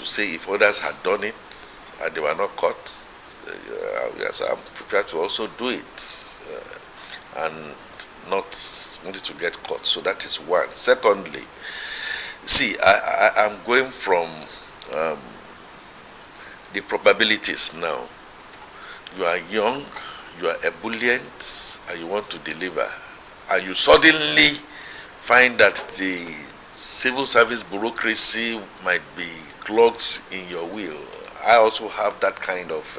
to say if others had done it and they were not caught, yes, I'm prepared to also do it and not wanted to get caught. So that is one. Secondly, see, I'm going from the probabilities now. You are young, you are ebullient, and you want to deliver, and you suddenly find that the civil service bureaucracy might be clogs in your wheel. I also have that kind of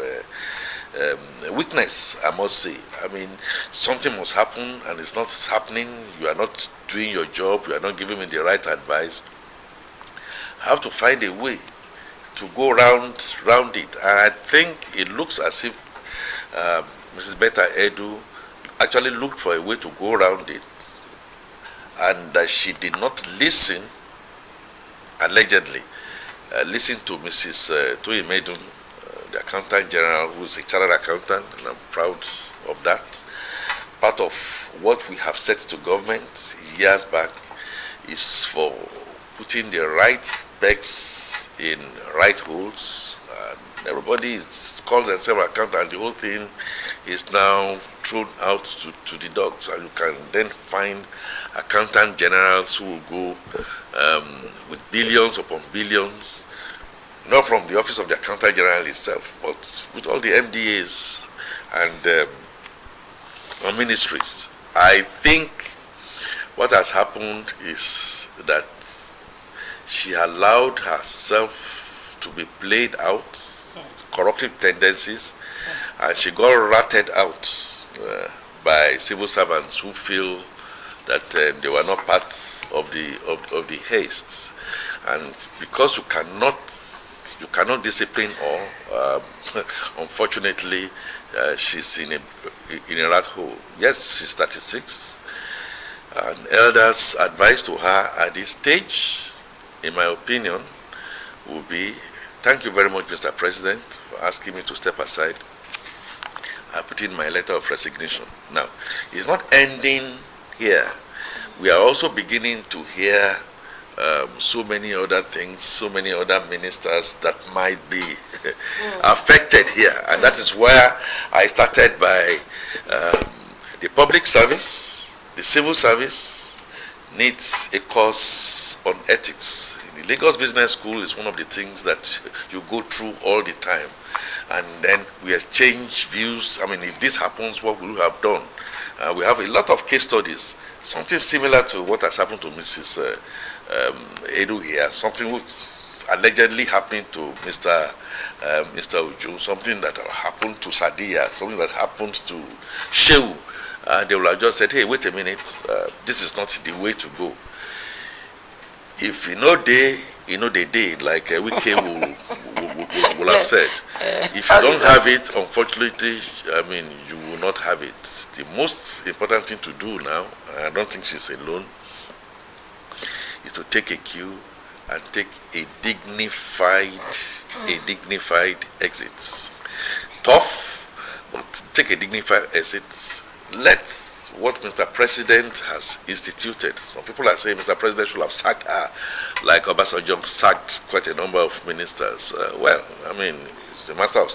weakness, I must say. I mean, something must happen and it's not happening. You are not doing your job. You are not giving me the right advice. I have to find a way to go round it. And I think it looks as if Mrs. Betta Edu actually looked for a way to go around it, and that she did not listen, allegedly, listen to Mrs. Toyi Medun, the Accountant General, who is a chartered accountant, and I'm proud of that. Part of what we have said to government years back is for putting the right pegs in right holes. Everybody is called themselves accountant. The whole thing is now thrown out to the dogs, and you can then find accountant generals who will go with billions upon billions, not from the office of the accountant general itself, but with all the MDAs and ministries. I think what has happened is that she allowed herself to be played out, corruptive tendencies, and she got ratted out by civil servants who feel that they were not part of the haste. And because you cannot discipline all, unfortunately, she's in a rat hole. Yes, she's 36, and elders' advice to her at this stage, in my opinion, would be, thank you very much, Mr. President, for asking me to step aside. I put in my letter of resignation. Now, it's not ending here. We are also beginning to hear so many other things, so many other ministers that might be affected here. And that is where I started by the public service, the civil service needs a course on ethics. The Lagos Business School is one of the things that you go through all the time. And then we exchange views. I mean, if this happens, what will you have done? We have a lot of case studies, something similar to what has happened to Mrs. Edu here, something which allegedly happened to Mr. Uju, something that happened to Sadia, something that happened to Shehu. They will have just said, hey, wait a minute, this is not the way to go. If you know they did, like Wike will have said, if you don't have it, unfortunately, I mean, you will not have it. The most important thing to do now, and I don't think she's alone, is to take a cue and take a dignified exit. Tough, but take a dignified exit. Let what Mr. President has instituted. Some people are saying Mr. President should have sacked her, like Obasanjo sacked quite a number of ministers. Well, I mean, he's the master of